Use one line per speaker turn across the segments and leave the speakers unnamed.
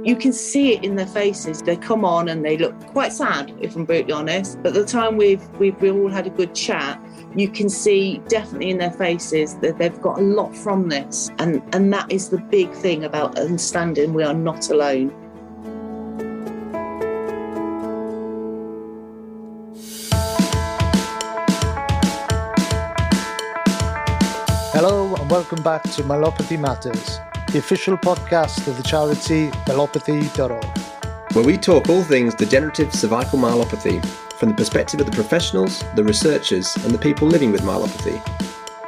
You can see it in their faces. They come on and they look quite sad, if I'm brutally honest. But the time we've all had a good chat, you can see definitely in their faces that they've got a lot from this. And that is the big thing about understanding we are not alone.
Hello and welcome back to Myelopathy Matters, the official podcast of the charity Myelopathy.org.
Where we talk all things degenerative cervical myelopathy from the perspective of the professionals, the researchers and the people living with myelopathy.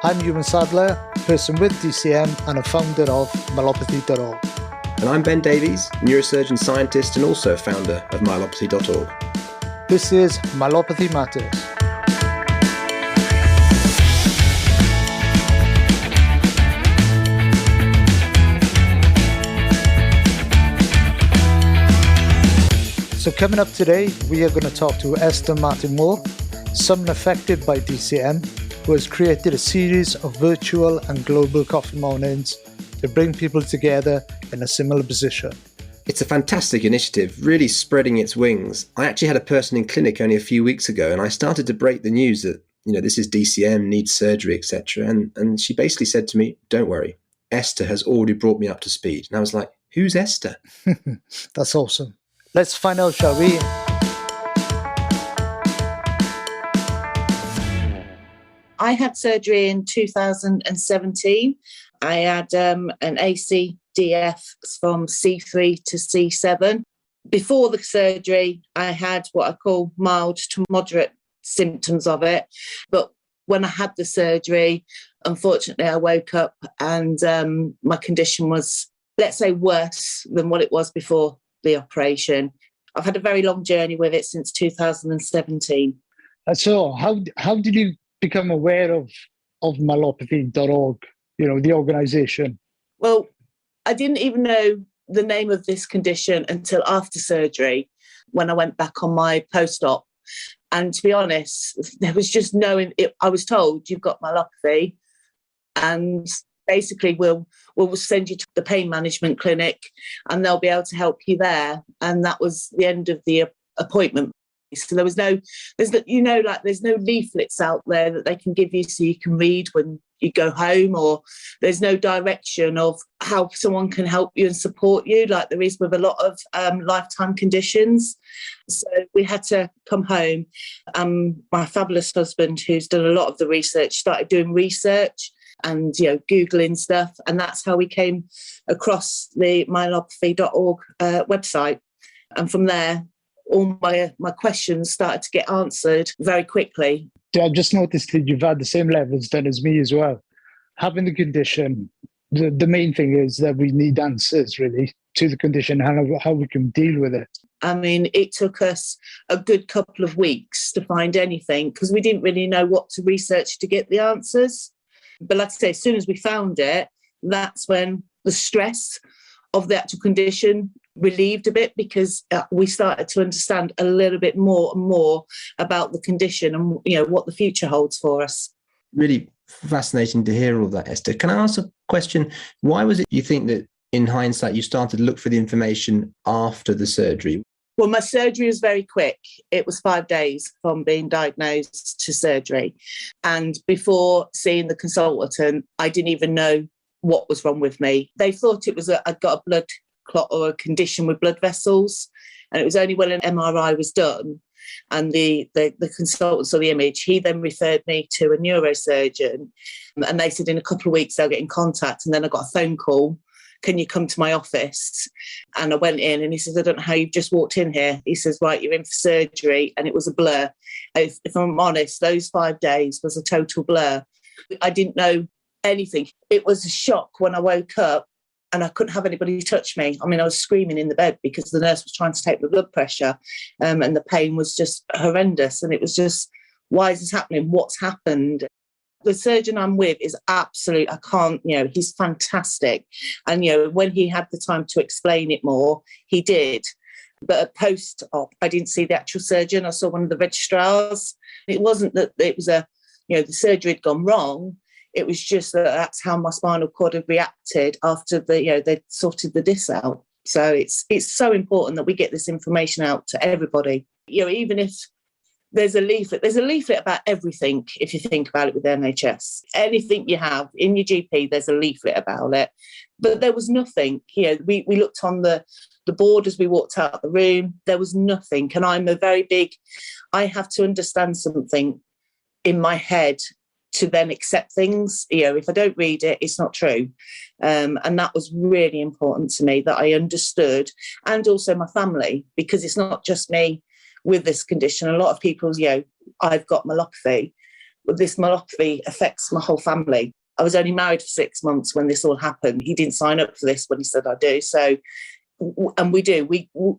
I'm Iwan Sadler, person with DCM and a founder of Myelopathy.org.
And I'm Ben Davies, neurosurgeon scientist and also founder of Myelopathy.org.
This is Myelopathy Matters. So coming up today, we are going to talk to Esther Martin Moore, someone affected by DCM, who has created a series of virtual and global coffee mornings to bring people together in a similar position.
It's a fantastic initiative, really spreading its wings. I actually had a person in clinic only a few weeks ago, and I started to break the news that, this is DCM, needs surgery, etc. And she basically said to me, don't worry, Esther has already brought me up to speed. And I was like, who's Esther?
That's awesome. Let's find out, shall we?
I had surgery in 2017. I had an ACDF from C3 to C7. Before the surgery, I had what I call mild to moderate symptoms of it. But when I had the surgery, unfortunately, I woke up and my condition was, let's say, worse than what it was before the operation. I've had a very long journey with it since 2017.
So how did you become aware of Myelopathy.org, the organisation?
Well, I didn't even know the name of this condition until after surgery, when I went back on my post-op. And to be honest, there was just I was told, you've got myelopathy, and basically we'll send you to the pain management clinic and they'll be able to help you there. And that was the end of the appointment. So there's no leaflets out there that they can give you so you can read when you go home, or there's no direction of how someone can help you and support you like there is with a lot of lifetime conditions. So we had to come home. My fabulous husband, who's done a lot of the research, started doing research and Googling stuff, and that's how we came across the Myelopathy.org website. And from there, all my questions started to get answered very quickly.
I've just noticed that you've had the same levels done as me as well. Having the condition, the main thing is that we need answers really to the condition and how we can deal with it.
I mean, it took us a good couple of weeks to find anything because we didn't really know what to research to get the answers. But like I say, as soon as we found it, that's when the stress of the actual condition relieved a bit, because we started to understand a little bit more and more about the condition and what the future holds for us.
Really fascinating to hear all that, Esther. Can I ask a question? Why was it you think that in hindsight you started to look for the information after the surgery?
Well, my surgery was very quick. It was 5 days from being diagnosed to surgery. And before seeing the consultant, I didn't even know what was wrong with me. They thought it was I'd got a blood clot or a condition with blood vessels. And it was only when an MRI was done and the consultant saw the image, he then referred me to a neurosurgeon. And they said in a couple of weeks they'll get in contact. And then I got a phone call. Can you come to my office? And I went in and he says, I don't know how you've just walked in here. He says, right, you're in for surgery. And it was a blur. If I'm honest, those 5 days was a total blur. I didn't know anything. It was a shock when I woke up and I couldn't have anybody touch me. I mean, I was screaming in the bed because the nurse was trying to take my blood pressure and the pain was just horrendous. And it was just, why is this happening? What's happened? The surgeon I'm with is absolute. I can't, he's fantastic. And, when he had the time to explain it more, he did. But at post-op, I didn't see the actual surgeon. I saw one of the registrars. It wasn't that it was the surgery had gone wrong. It was just that that's how my spinal cord had reacted after they'd sorted the disc out. So it's so important that we get this information out to everybody. Even if there's a leaflet about everything. If you think about it with NHS, anything you have in your GP, there's a leaflet about it. But there was nothing. We looked on the board as we walked out the room. There was nothing. And I'm a very big, I have to understand something in my head to then accept things. If I don't read it, it's not true. And that was really important to me, that I understood, and also my family, because it's not just me with this condition. A lot of people, I've got myelopathy, but this myelopathy affects my whole family. I was only married for 6 months when this all happened. He didn't sign up for this when he said I do. So, and we do.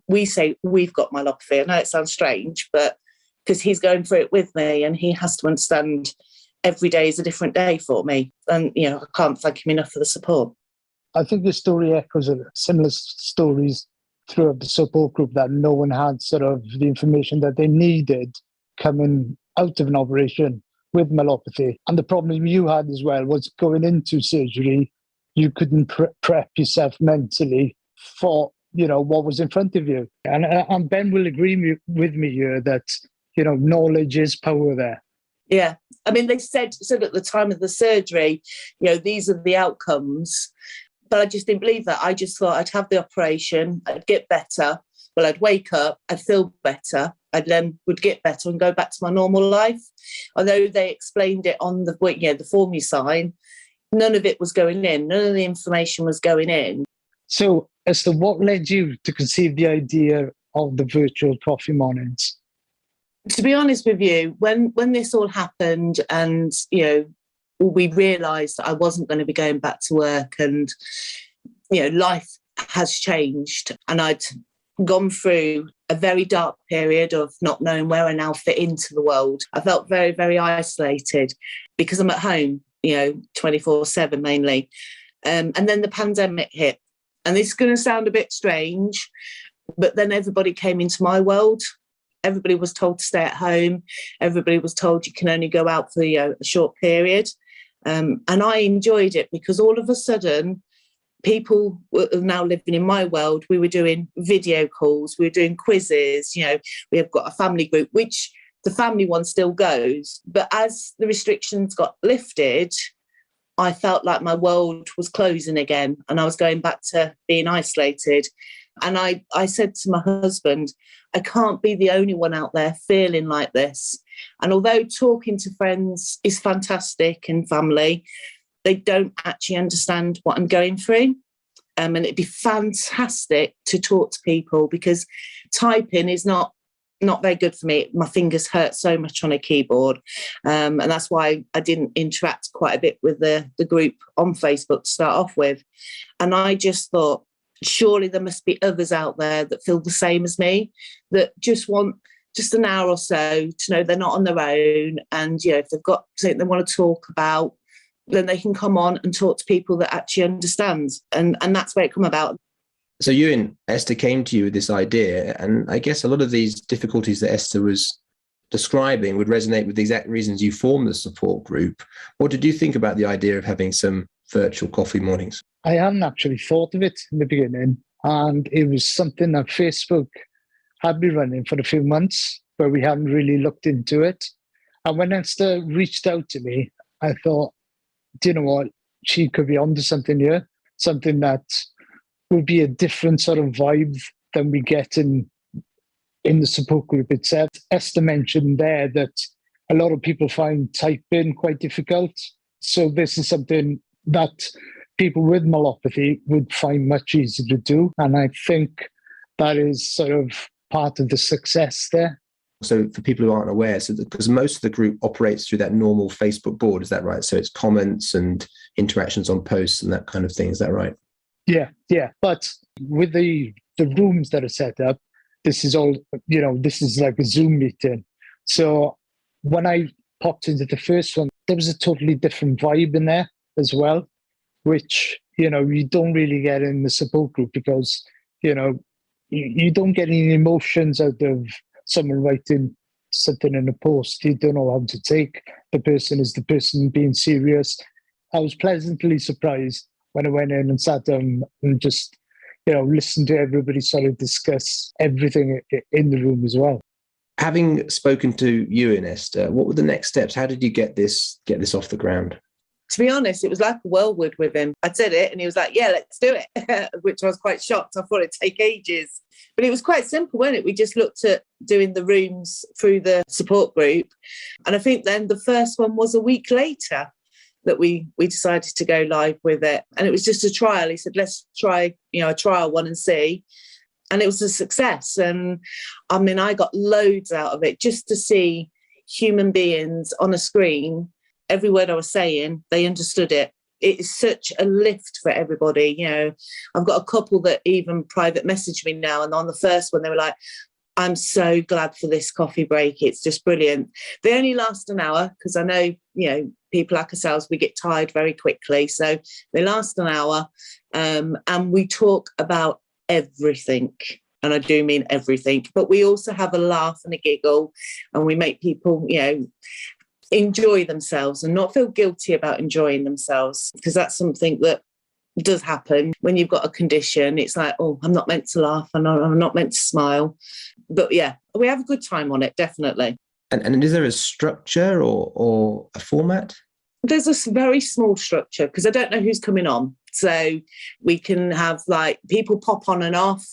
We say we've got myelopathy. I know it sounds strange, but because he's going through it with me, and he has to understand every day is a different day for me. And, I can't thank him enough for the support.
I think the story echoes similar stories throughout the support group, that no one had sort of the information that they needed coming out of an operation with myelopathy. And the problem you had as well was going into surgery, you couldn't prep yourself mentally for, what was in front of you. And Ben will agree with me here that, knowledge is power there.
Yeah. I mean, they said at the time of the surgery, these are the outcomes. But I just didn't believe that. I just thought I'd have the operation, I'd get better. Well, I'd wake up, I'd feel better. I then would get better and go back to my normal life. Although they explained it on the form you sign, none of it was going in. None of the information was going in.
So, Esther, what led you to conceive the idea of the virtual coffee mornings?
To be honest with you, when this all happened, and, we realised that I wasn't going to be going back to work, and, life has changed, and I'd gone through a very dark period of not knowing where I now fit into the world. I felt very, very isolated because I'm at home, 24/7 mainly. And then the pandemic hit. And this is going to sound a bit strange, but then everybody came into my world. Everybody was told to stay at home. Everybody was told you can only go out for a short period. And I enjoyed it because all of a sudden, people were now living in my world. We were doing video calls. We were doing quizzes. We have got a family group, which the family one still goes. But as the restrictions got lifted, I felt like my world was closing again, and I was going back to being isolated. And I said to my husband, I can't be the only one out there feeling like this. And although talking to friends is fantastic and family, they don't actually understand what I'm going through. And it'd be fantastic to talk to people, because typing is not very good for me. My fingers hurt so much on a keyboard. And that's why I didn't interact quite a bit with the group on Facebook to start off with. And I just thought, surely there must be others out there that feel the same as me, that just want just an hour or so to know they're not on their own. And, if they've got something they want to talk about, then they can come on and talk to people that actually understand. And that's where it come about.
So you and Esther came to you with this idea, and I guess a lot of these difficulties that Esther was describing would resonate with the exact reasons you formed the support group. What did you think about the idea of having some virtual coffee mornings?
I hadn't actually thought of it in the beginning, and it was something that Facebook had been running for a few months, but we hadn't really looked into it. And when Esther reached out to me, I thought, do you know what? She could be onto something here, something that would be a different sort of vibe than we get in the support group itself. Esther mentioned there that a lot of people find typing quite difficult. So this is something that people with myelopathy would find much easier to do. And I think that is sort of part of the success there.
So for people who aren't aware, because most of the group operates through that normal Facebook board, is that right? So it's comments and interactions on posts and that kind of thing, is that right?
Yeah. But with the rooms that are set up, this is all, this is like a Zoom meeting. So when I popped into the first one, there was a totally different vibe in there as well, which, you don't really get in the support group, because, you don't get any emotions out of someone writing something in a post. You don't know how to take the person. Is the person being serious? I was pleasantly surprised when I went in and sat down and just, listen to everybody sort of discuss everything in the room as well.
Having spoken to you and Esther, what were the next steps? How did you get this off the ground?
To be honest, it was like a whirlwind with him. I'd said it and he was like, yeah, let's do it, which I was quite shocked. I thought it'd take ages. But it was quite simple, wasn't it? We just looked at doing the rooms through the support group. And I think then the first one was a week later that we decided to go live with it. And it was just a trial. He said, let's try, a trial one and see. And it was a success. And I mean, I got loads out of it just to see human beings on a screen. Every word I was saying, they understood it. It is such a lift for everybody. I've got a couple that even private message me now. And on the first one, they were like, I'm so glad for this coffee break. It's just brilliant. They only last an hour because I know, people like ourselves, we get tired very quickly. So they last an hour and we talk about everything. And I do mean everything. But we also have a laugh and a giggle and we make people, enjoy themselves and not feel guilty about enjoying themselves, because that's something that does happen when you've got a condition. It's like, oh, I'm not meant to laugh and I'm not meant to smile. But yeah, we have a good time on it, definitely.
And is there a structure or a format?
There's a very small structure because I don't know who's coming on. So we can have people pop on and off.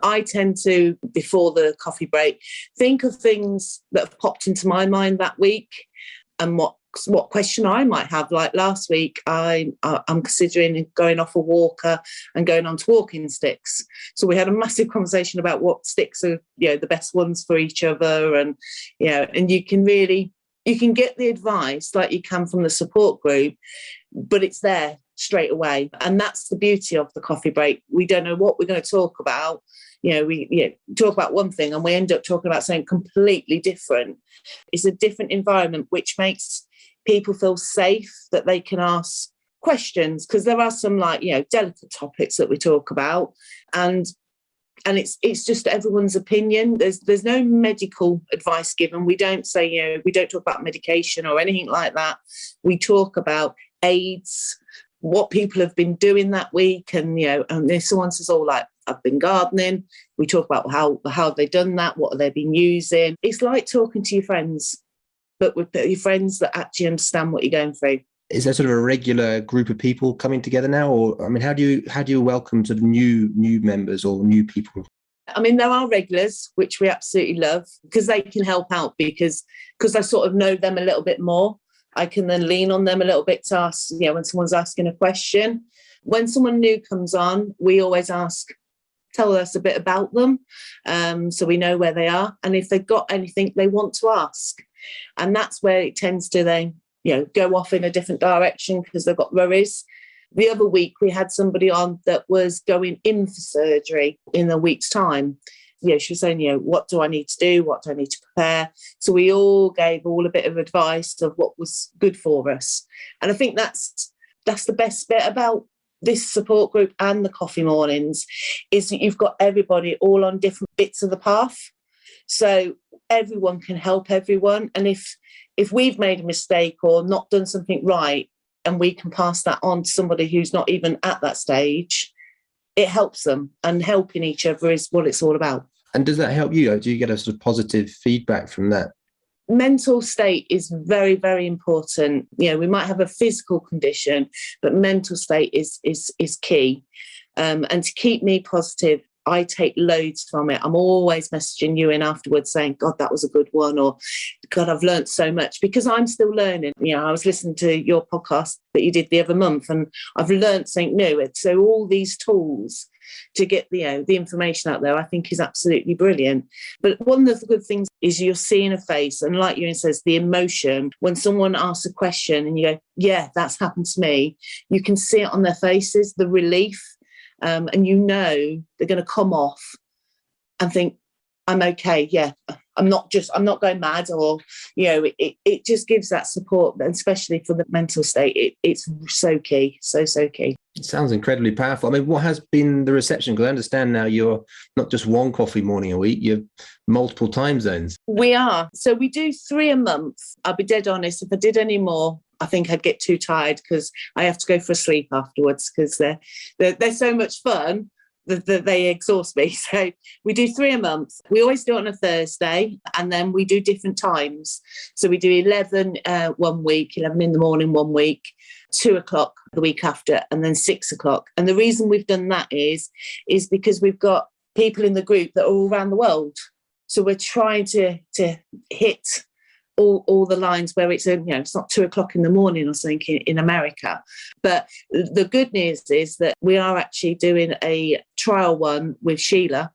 I tend to, before the coffee break, think of things that have popped into my mind that week and what question I might have. Like last week, I'm considering going off a walker and going on to walking sticks. So we had a massive conversation about what sticks are, the best ones for each other. And, and you can get the advice like you can from the support group, but it's there straight away. And that's the beauty of the coffee break. We don't know what we're going to talk about. We talk about one thing and we end up talking about something completely different. It's a different environment, which makes people feel safe that they can ask questions, because there are some delicate topics that we talk about, and it's just everyone's opinion. There's no medical advice given. We don't say, we don't talk about medication or anything like that. We talk about aids, what people have been doing that week, and and if someone says, I've been gardening, we talk about how have they done that, what have they been using. It's like talking to your friends, but with your friends that actually understand what you're going through.
Is there sort of a regular group of people coming together now, or how do you welcome sort of new members or new people?
I mean, there are regulars, which we absolutely love, because they can help out, because I sort of know them a little bit more. I can then lean on them a little bit to ask, when someone's asking a question. When someone new comes on, we always ask, tell us a bit about them, so we know where they are, and if they've got anything they want to ask. And that's where it tends to then, go off in a different direction because they've got worries. The other week we had somebody on that was going in for surgery in a week's time. She was saying, what do I need to do? What do I need to prepare? So we all gave a bit of advice of what was good for us. And I think that's the best bit about this support group and the coffee mornings, is that you've got everybody all on different bits of the path. So everyone can help everyone. And if we've made a mistake or not done something right, and we can pass that on to somebody who's not even at that stage, it helps them, and helping each other is what it's all about.
And does that help you? Do you get a sort of positive feedback from that?
Mental state is very, very important. We might have a physical condition, but mental state is key. And to keep me positive, I take loads from it. I'm always messaging you in afterwards saying, God, that was a good one, or God, I've learned so much, because I'm still learning. I was listening to your podcast that you did the other month, and I've learned something new. So all these tools to get the information out there, I think is absolutely brilliant. But one of the good things is you're seeing a face, and like Ewan says, the emotion. When someone asks a question and you go, yeah, that's happened to me, you can see it on their faces, the relief. And they're going to come off and think, I'm okay. Yeah, I'm not going mad, or, it just gives that support, and especially for the mental state, it's so key, so key.
It sounds incredibly powerful. I mean, what has been the reception? Because I understand now you're not just one coffee morning a week, you're multiple time zones.
We are. So we do 3 a month. I'll be dead honest, if I did any more, I think I'd get too tired, because I have to go for a sleep afterwards, because they're so much fun. they exhaust me. So we do 3 a month. We always do it on a Thursday, and then we do different times. So we do 11 one week, 11 in the morning one week, 2 o'clock the week after, and then 6 o'clock. And the reason we've done that is because we've got people in the group that are all around the world. So we're trying to hit all the lines where it's, it's not 2 o'clock in the morning or something in America. But the good news is that we are actually doing a trial one with Sheila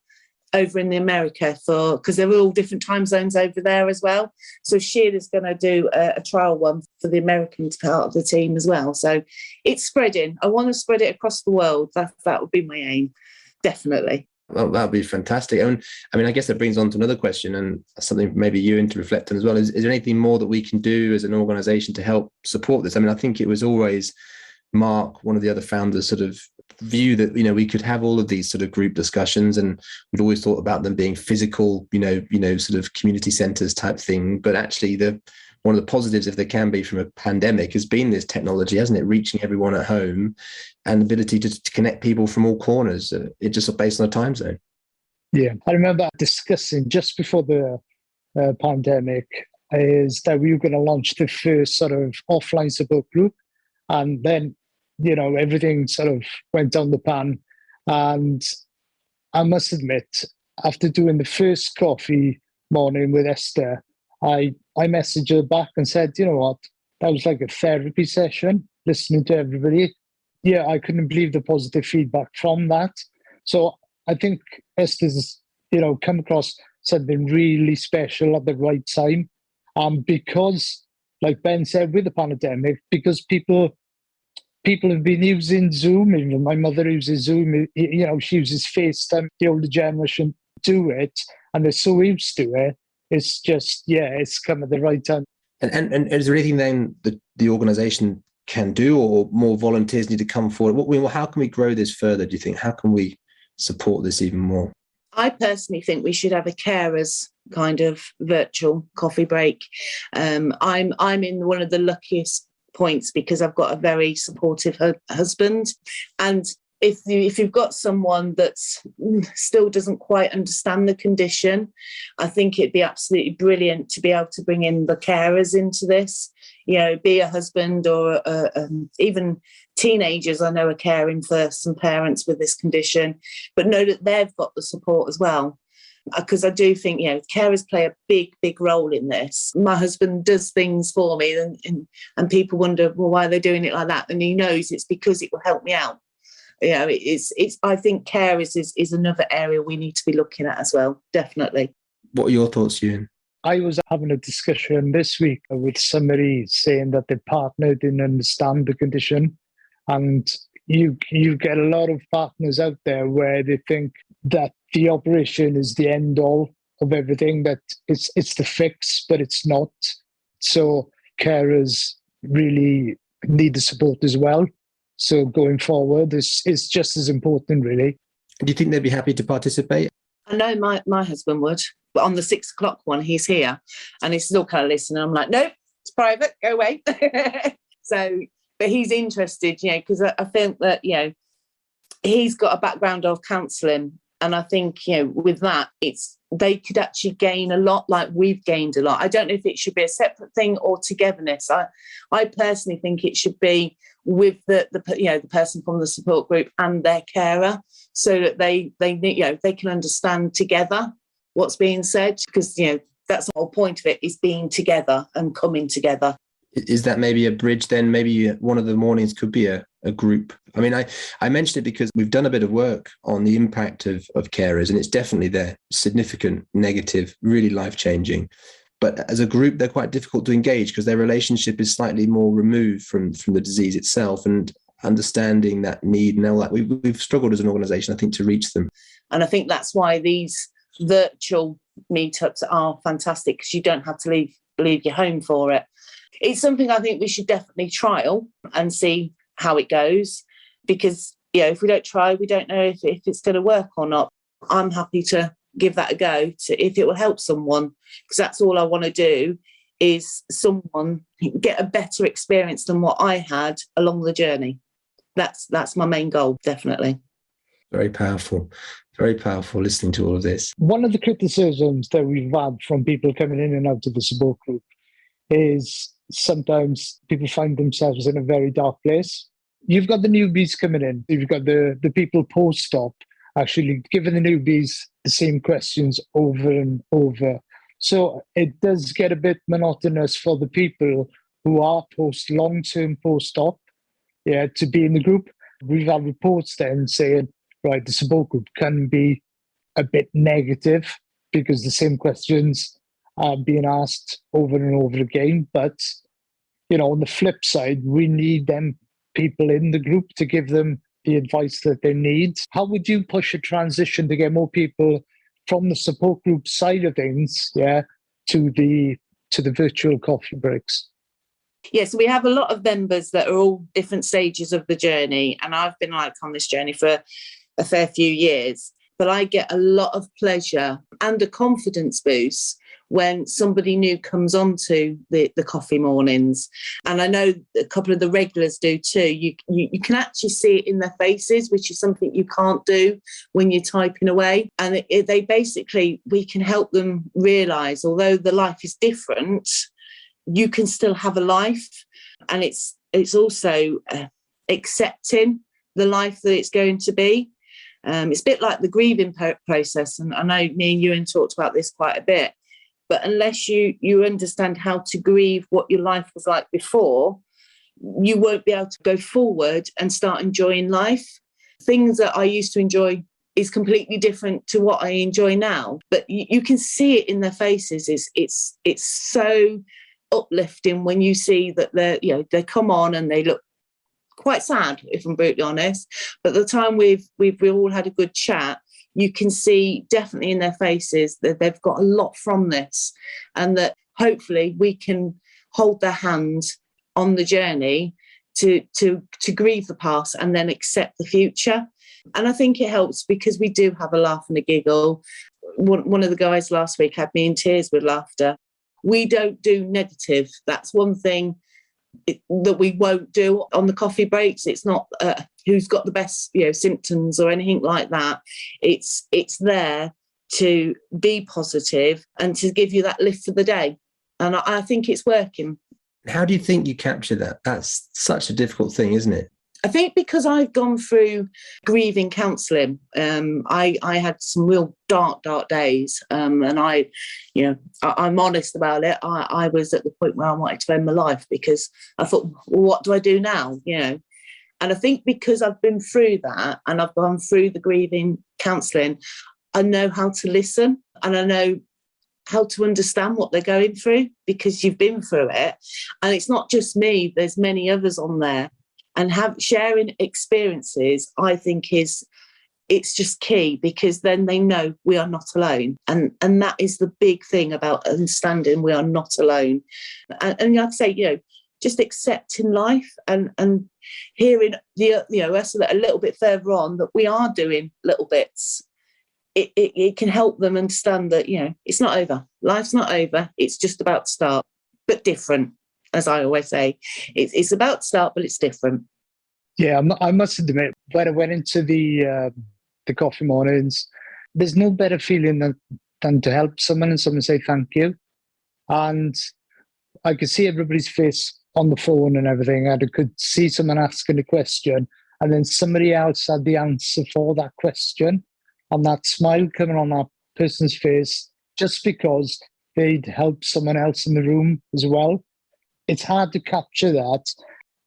over in the America because they're all different time zones over there as well. So Sheila's going to do a trial one for the American part of the team as well. So it's spreading. I want to spread it across the world. That would be my aim, definitely.
Well, that would be fantastic. I mean, I guess that brings on to another question, and something maybe you to reflect on as well. Is there anything more that we can do as an organisation to help support this? I mean, I think it was always Mark, one of the other founders, sort of view that, we could have all of these sort of group discussions, and we'd always thought about them being physical, sort of community centres type thing. But actually, one of the positives, if there can be, from a pandemic has been this technology, hasn't it? Reaching everyone at home and the ability to connect people from all corners. It just based on a time zone.
Yeah, I remember discussing just before the pandemic is that we were going to launch the first sort of offline support group. And then, everything sort of went down the pan. And I must admit, after doing the first coffee morning with Esther, I messaged her back and said, you know what, that was like a therapy session, listening to everybody. Yeah, I couldn't believe the positive feedback from that. So I think Esther's, come across something really special at the right time. Because, like Ben said, with the pandemic, because people have been using Zoom. Even my mother uses Zoom. She uses FaceTime. The older generation do it, and they're so used to it. It's just, it's come at the right time.
And is there anything then that the organisation can do, or more volunteers need to come forward? How can we grow this further, do you think? How can we support this even more?
I personally think we should have a carers kind of virtual coffee break. I'm in one of the luckiest points because I've got a very supportive husband, and if you've got someone that still doesn't quite understand the condition, I think it'd be absolutely brilliant to be able to bring in the carers into this. Be a husband or even teenagers I know are caring for some parents with this condition, but know that they've got the support as well. Because I do think, carers play a big role in this. My husband does things for me, and people wonder, well, why are they doing it like that? And he knows it's because it will help me out. It's. I think carers is another area we need to be looking at as well. Definitely.
What are your thoughts, Ewan?
I was having a discussion this week with somebody saying that their partner didn't understand the condition, and you get a lot of partners out there where they think that the operation is the end all of everything, that it's the fix, but it's not. So carers really need the support as well. So going forward, it's just as important, really.
Do you think they'd be happy to participate?
I know my husband would, but on the 6 o'clock one, he's here and he's still kind of listening. I'm like, nope, it's private, go away. So, but he's interested, because I think that, he's got a background of counselling. And I think, with that, they could actually gain a lot, like we've gained a lot. I don't know if it should be a separate thing or togetherness. I personally think it should be with the person from the support group and their carer, so that they can understand together what's being said, because that's the whole point of it, is being together and coming together.
Is that maybe a bridge then? Maybe one of the mornings could be a group. I mean, I mentioned it because we've done a bit of work on the impact of carers, and it's definitely there, significant, negative, really life-changing. But as a group, they're quite difficult to engage because their relationship is slightly more removed from the disease itself, and understanding that need and all that. We've struggled as an organisation, I think, to reach them.
And I think that's why these virtual meetups are fantastic, because you don't have to leave your home for it. It's something I think we should definitely trial and see how it goes, because if we don't try, we don't know if it's going to work or not. I'm happy to give that a go if it will help someone, because that's all I want to do, is someone get a better experience than what I had along the journey. That's my main goal, definitely.
Very powerful. Very powerful listening to all of this.
One of the criticisms that we've had from people coming in and out of the support group is sometimes people find themselves in a very dark place. You've got the newbies coming in. You've got the people post-op actually giving the newbies the same questions over and over. So it does get a bit monotonous for the people who are long-term post-op, to be in the group. We've had reports then saying, right, the support group can be a bit negative because the same questions are being asked over and over again. But, on the flip side, we need them people in the group to give them the advice that they need. How would you push a transition to get more people from the support group side of things, to the virtual coffee breaks?
Yes, we have a lot of members that are all different stages of the journey, and I've been on this journey for a fair few years, but I get a lot of pleasure and a confidence boost when somebody new comes onto the coffee mornings. And I know a couple of the regulars do too. You can actually see it in their faces, which is something you can't do when you're typing away. And we can help them realise, although the life is different, you can still have a life. And it's also accepting the life that it's going to be. It's a bit like the grieving process. And I know me and Ewan talked about this quite a bit. But unless you understand how to grieve what your life was like before, you won't be able to go forward and start enjoying life. Things that I used to enjoy is completely different to what I enjoy now. But you can see it in their faces. It's so uplifting when you see that they come on and they look quite sad, if I'm brutally honest. But the time we've all had a good chat, you can see definitely in their faces that they've got a lot from this, and that hopefully we can hold their hand on the journey to grieve the past and then accept the future. And I think it helps because we do have a laugh and a giggle. One of the guys last week had me in tears with laughter. We don't do negative. That's one thing that we won't do on the coffee breaks. It's not who's got the best symptoms or anything like that. It's there to be positive and to give you that lift for the day. And I think it's working.
How do you think you capture that? That's such a difficult thing, isn't it?
I think because I've gone through grieving counselling, I had some real dark days, and I'm honest about it. I was at the point where I wanted to end my life because I thought, well, what do I do now? And I think because I've been through that and I've gone through the grieving counselling, I know how to listen and I know how to understand what they're going through because you've been through it. And it's not just me, there's many others on there. And sharing experiences, I think it's just key because then they know we are not alone. And that is the big thing about understanding we are not alone. And like I say, just accepting life and hearing us a little bit further on that we are doing little bits. It can help them understand that, it's not over. Life's not over. It's just about to start, but different. As I always say, it's about to start, but it's different.
Yeah, I must admit, when I went into the coffee mornings, there's no better feeling than to help someone and someone say thank you. And I could see everybody's face on the phone and everything. And I could see someone asking a question, and then somebody else had the answer for that question, and that smile coming on that person's face just because they'd helped someone else in the room as well. It's hard to capture that,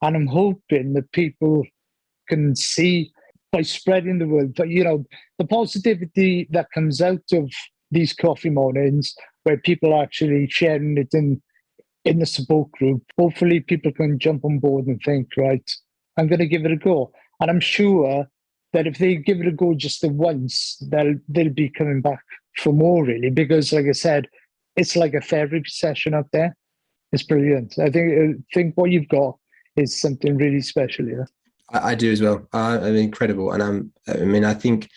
and I'm hoping that people can see by spreading the word. But the positivity that comes out of these coffee mornings, where people are actually sharing it in the support group, hopefully people can jump on board and think, right, I'm going to give it a go. And I'm sure that if they give it a go just the once, they'll be coming back for more, really, because, like I said, it's like a therapy session up there. It's brilliant. I think what you've got is something really special here.
I do as well. Incredible. And I think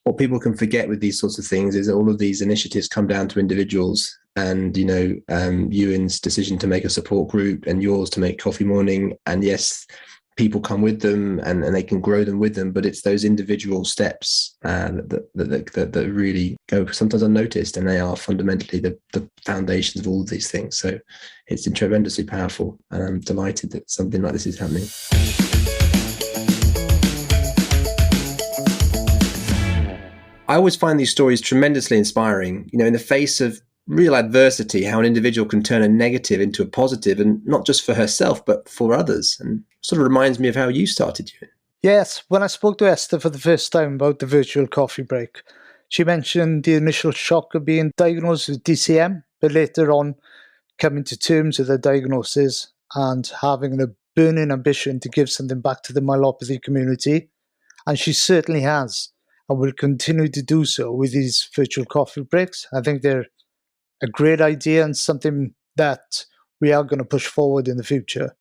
what people can forget with these sorts of things is that all of these initiatives come down to individuals. And, Ewan's decision to make a support group and yours to make coffee morning. And yes, people come with them and they can grow them with them, but it's those individual steps that really go sometimes unnoticed, and they are fundamentally the foundations of all of these things. So it's tremendously powerful, and I'm delighted that something like this is happening. I always find these stories tremendously inspiring. In the face of real adversity, how an individual can turn a negative into a positive, and not just for herself, but for others. And sort of reminds me of how you started, Ewan.
Yes, when I spoke to Esther for the first time about the virtual coffee break, she mentioned the initial shock of being diagnosed with DCM, but later on coming to terms with her diagnosis and having a burning ambition to give something back to the myelopathy community. And she certainly has, and will continue to do so with these virtual coffee breaks. I think they're a great idea and something that we are going to push forward in the future.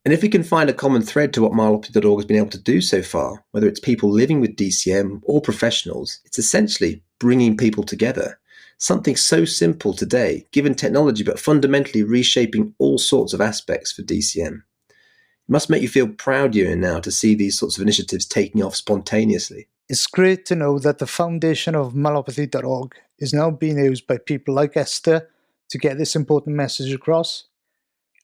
And if we can find a common thread to what Myelopathy.org has been able to do so far, whether it's people living with DCM or professionals, it's essentially bringing people together. Something so simple today, given technology, but fundamentally reshaping all sorts of aspects for DCM. It must make you feel proud, Ewan, now to see these sorts of initiatives taking off spontaneously.
It's great to know that the foundation of Myelopathy.org is now being used by people like Esther to get this important message across.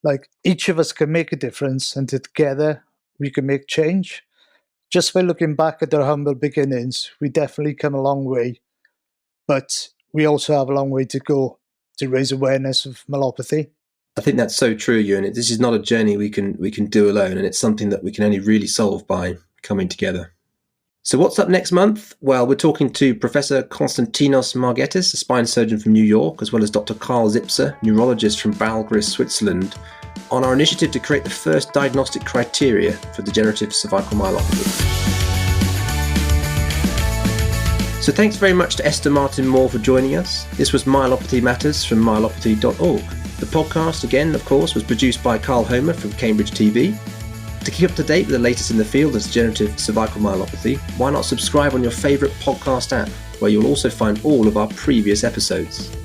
Like, each of us can make a difference, and together we can make change. Just by looking back at our humble beginnings, we definitely come a long way, but we also have a long way to go to raise awareness of myelopathy.
I think that's so true, Ewan. This is not a journey we can do alone, and it's something that we can only really solve by coming together. So what's up next month? Well, we're talking to Professor Konstantinos Margetis, a spine surgeon from New York, as well as Dr. Karl Zipser, neurologist from Balgris, Switzerland, on our initiative to create the first diagnostic criteria for degenerative cervical myelopathy. So thanks very much to Esther Martin Moore for joining us. This was Myelopathy Matters from Myelopathy.org. The podcast, again, of course, was produced by Carl Homer from Cambridge TV. To keep up to date with the latest in the field of degenerative cervical myelopathy, why not subscribe on your favourite podcast app, where you'll also find all of our previous episodes.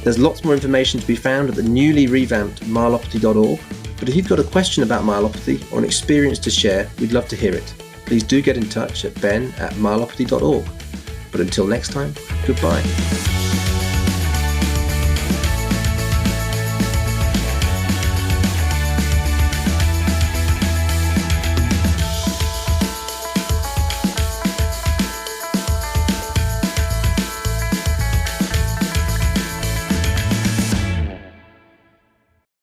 There's lots more information to be found at the newly revamped Myelopathy.org, but if you've got a question about myelopathy or an experience to share, we'd love to hear it. Please do get in touch at ben@myelopathy.org. But until next time, goodbye.